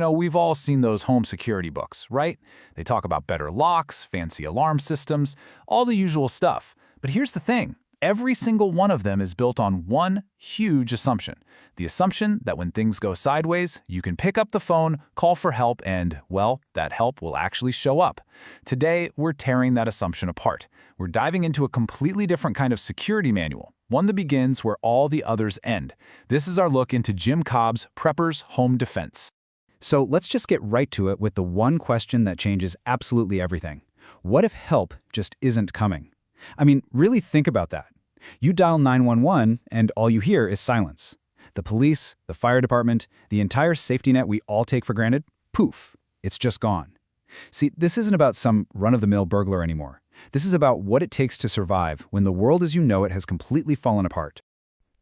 We've all seen those home security books, right? They talk about better locks, fancy alarm systems, all the usual stuff. But here's the thing. Every single one of them is built on one huge assumption. The assumption that when things go sideways, you can pick up the phone, call for help, and, well, that help will actually show up. Today, we're tearing that assumption apart. We're diving into a completely different kind of security manual, one that begins where all the others end. This is our look into Jim Cobb's Prepper's Home Defense. So let's just get right to it with the one question that changes absolutely everything. What if help just isn't coming? I mean, really think about that. You dial 911 and all you hear is silence. The police, the fire department, the entire safety net we all take for granted, poof, it's just gone. See, this isn't about some run-of-the-mill burglar anymore. This is about what it takes to survive when the world as you know it has completely fallen apart.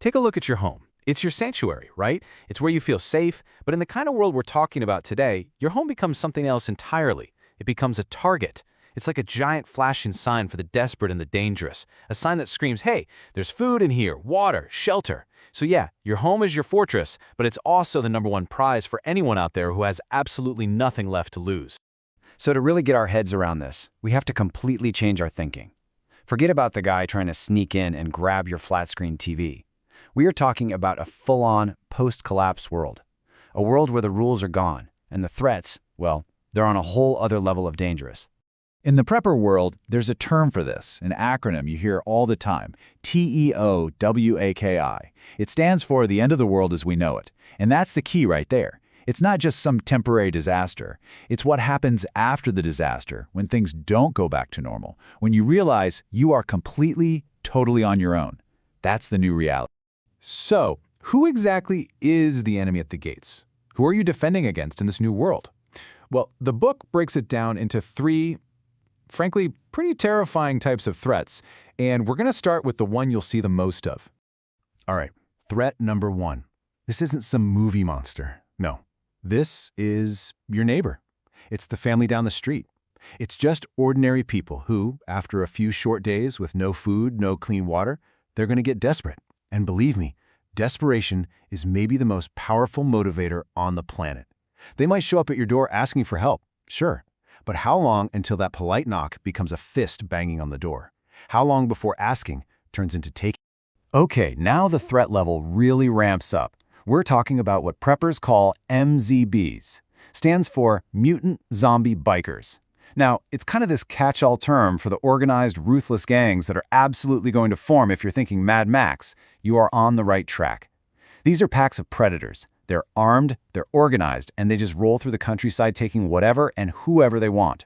Take a look at your home. It's your sanctuary, right? It's where you feel safe, but in the kind of world we're talking about today, your home becomes something else entirely. It becomes a target. It's like a giant flashing sign for the desperate and the dangerous, a sign that screams, hey, there's food in here, water, shelter. So yeah, your home is your fortress, but it's also the #1 prize for anyone out there who has absolutely nothing left to lose. So to really get our heads around this, we have to completely change our thinking. Forget about the guy trying to sneak in and grab your flat-screen TV. We are talking about a full-on, post-collapse world. A world where the rules are gone, and the threats, well, they're on a whole other level of dangerous. In the prepper world, there's a term for this, an acronym you hear all the time, TEOWAKI. It stands for the end of the world as we know it. And that's the key right there. It's not just some temporary disaster. It's what happens after the disaster, when things don't go back to normal, when you realize you are completely, totally on your own. That's the new reality. So, who exactly is the enemy at the gates? Who are you defending against in this new world? Well, the book breaks it down into 3, frankly, pretty terrifying types of threats, and we're going to start with the one you'll see the most of. All right, threat number 1. This isn't some movie monster. No, this is your neighbor. It's the family down the street. It's just ordinary people who, after a few short days with no food, no clean water, they're going to get desperate. And believe me, desperation is maybe the most powerful motivator on the planet. They might show up at your door asking for help, sure. But how long until that polite knock becomes a fist banging on the door? How long before asking turns into taking? Okay, now the threat level really ramps up. We're talking about what preppers call MZBs. Stands for Mutant Zombie Bikers. Now, it's kind of this catch-all term for the organized, ruthless gangs that are absolutely going to form if you're thinking Mad Max. You are on the right track. These are packs of predators. They're armed, they're organized, and they just roll through the countryside taking whatever and whoever they want.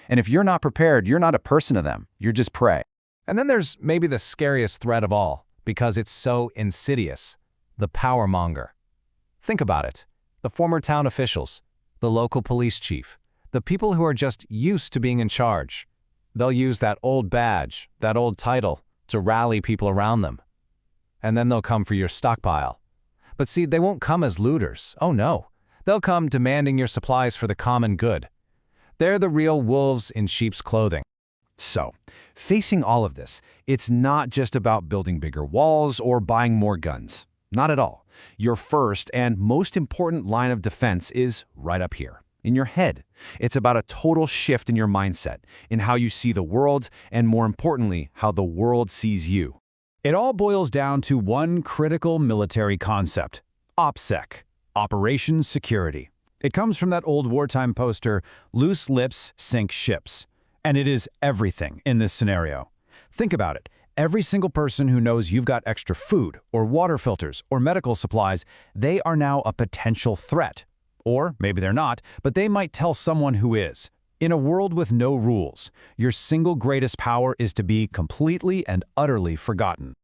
And if you're not prepared, you're not a person to them. You're just prey. And then there's maybe the scariest threat of all, because it's so insidious. The power monger. Think about it. The former town officials, the local police chief, the people who are just used to being in charge. They'll use that old badge, that old title, to rally people around them. And then they'll come for your stockpile. But see, they won't come as looters. Oh no. They'll come demanding your supplies for the common good. They're the real wolves in sheep's clothing. So, facing all of this, it's not just about building bigger walls or buying more guns. Not at all. Your first and most important line of defense is right up here, in your head. It's about a total shift in your mindset, in how you see the world, and more importantly, how the world sees you. It all boils down to one critical military concept: OPSEC, Operations Security. It comes from that old wartime poster, loose lips sink ships. And it is everything in this scenario. Think about it. Every single person who knows you've got extra food or water filters or medical supplies, they are now a potential threat. Or maybe they're not, but they might tell someone who is. In a world with no rules, your single greatest power is to be completely and utterly forgotten.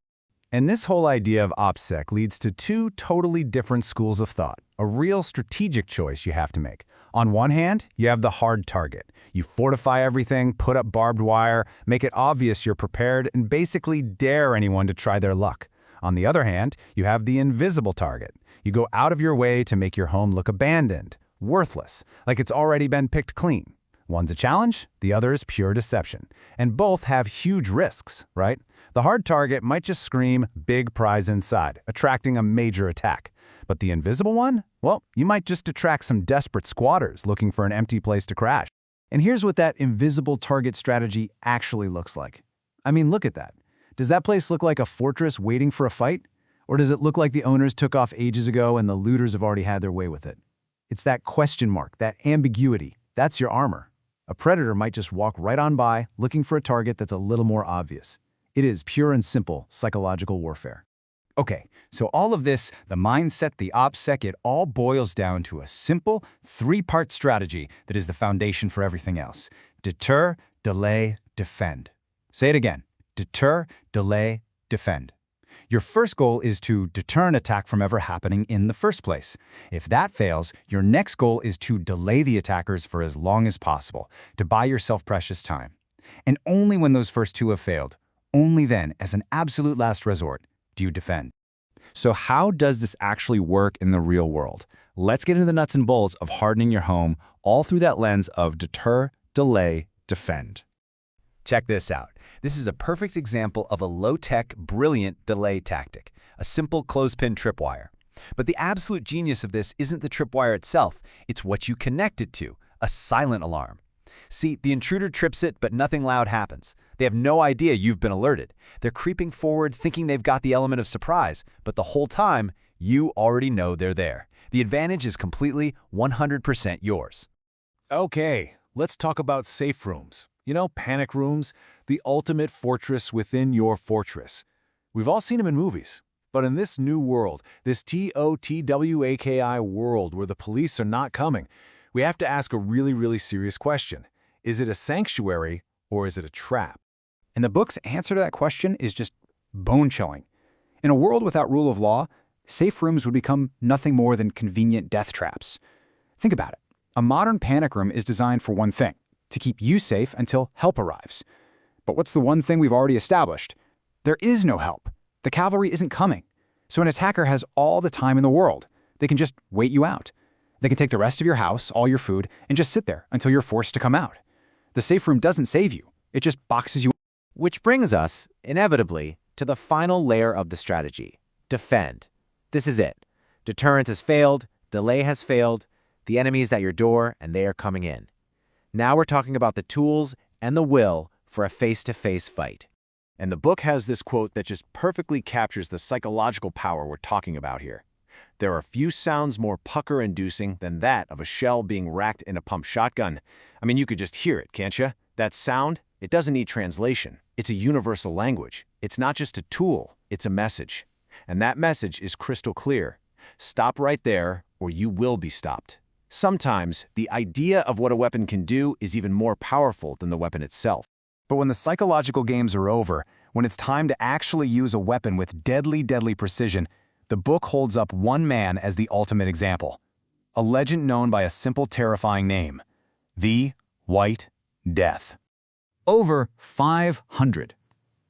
And this whole idea of OPSEC leads to 2 totally different schools of thought, a real strategic choice you have to make. On one hand, you have the hard target. You fortify everything, put up barbed wire, make it obvious you're prepared, and basically dare anyone to try their luck. On the other hand, you have the invisible target. You go out of your way to make your home look abandoned, worthless, like it's already been picked clean. One's a challenge, the other is pure deception. And both have huge risks, right? The hard target might just scream, big prize inside, attracting a major attack. But the invisible one? Well, you might just attract some desperate squatters looking for an empty place to crash. And here's what that invisible target strategy actually looks like. I mean, look at that. Does that place look like a fortress waiting for a fight? Or does it look like the owners took off ages ago and the looters have already had their way with it? It's that question mark, that ambiguity. That's your armor. A predator might just walk right on by, looking for a target that's a little more obvious. It is pure and simple psychological warfare. Okay, so all of this, the mindset, the OPSEC, it all boils down to a simple, three-part strategy that is the foundation for everything else. Deter, delay, defend. Say it again. Deter, delay, defend. Your first goal is to deter an attack from ever happening in the first place. If that fails, your next goal is to delay the attackers for as long as possible, to buy yourself precious time. And only when those first two have failed, only then, as an absolute last resort, do you defend. So how does this actually work in the real world? Let's get into the nuts and bolts of hardening your home, all through that lens of deter, delay, defend. Check this out. This is a perfect example of a low-tech, brilliant delay tactic, a simple clothespin tripwire. But the absolute genius of this isn't the tripwire itself, it's what you connect it to, a silent alarm. See, the intruder trips it, but nothing loud happens. They have no idea you've been alerted. They're creeping forward, thinking they've got the element of surprise, but the whole time, you already know they're there. The advantage is completely 100% yours. Okay, let's talk about safe rooms. You know, panic rooms, the ultimate fortress within your fortress. We've all seen them in movies, but in this new world, this TOTWAKI world where the police are not coming, we have to ask a really serious question. Is it a sanctuary or is it a trap? And the book's answer to that question is just bone-chilling. In a world without rule of law, safe rooms would become nothing more than convenient death traps. Think about it. A modern panic room is designed for one thing, to keep you safe until help arrives. But what's the one thing we've already established? There is no help. The cavalry isn't coming. So an attacker has all the time in the world. They can just wait you out. They can take the rest of your house, all your food, and just sit there until you're forced to come out. The safe room doesn't save you. It just boxes you. Which brings us, inevitably, to the final layer of the strategy. Defend. This is it. Deterrence has failed, delay has failed, the enemy is at your door and they are coming in. Now we're talking about the tools and the will for a face-to-face fight. And the book has this quote that just perfectly captures the psychological power we're talking about here. There are few sounds more pucker-inducing than that of a shell being racked in a pump shotgun. I mean, you could just hear it, can't you? That sound, it doesn't need translation. It's a universal language. It's not just a tool, it's a message. And that message is crystal clear. Stop right there, or you will be stopped. Sometimes, the idea of what a weapon can do is even more powerful than the weapon itself. But when the psychological games are over, when it's time to actually use a weapon with deadly precision, the book holds up one man as the ultimate example. A legend known by a simple, terrifying name. The White Death. Over 500.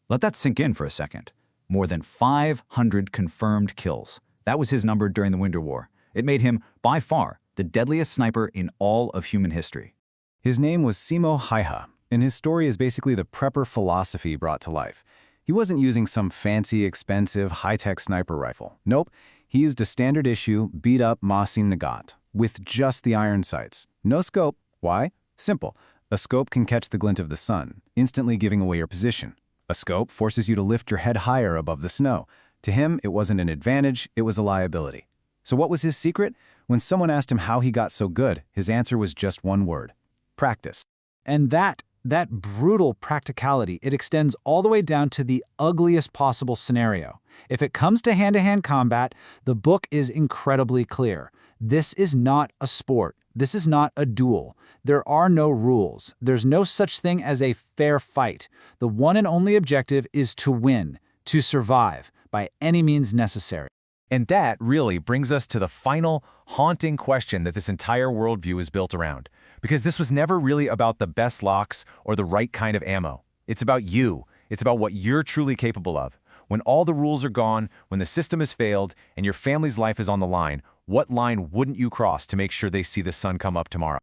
Let that sink in for a second. More than 500 confirmed kills. That was his number during the Winter War. It made him, by far, the deadliest sniper in all of human history. His name was Simo Häyhä, and his story is basically the prepper philosophy brought to life. He wasn't using some fancy, expensive, high-tech sniper rifle. Nope, he used a standard-issue, beat-up Mosin Nagant with just the iron sights. No scope. Why? Simple. A scope can catch the glint of the sun, instantly giving away your position. A scope forces you to lift your head higher above the snow. To him, it wasn't an advantage, it was a liability. So what was his secret? When someone asked him how he got so good, his answer was just one word: practice. And that brutal practicality, it extends all the way down to the ugliest possible scenario. If it comes to hand-to-hand combat, the book is incredibly clear. This is not a sport. This is not a duel. There are no rules. There's no such thing as a fair fight. The one and only objective is to win, to survive, by any means necessary. And that really brings us to the final, haunting question that this entire worldview is built around. Because this was never really about the best locks or the right kind of ammo. It's about you. It's about what you're truly capable of. When all the rules are gone, when the system has failed, and your family's life is on the line, what line wouldn't you cross to make sure they see the sun come up tomorrow?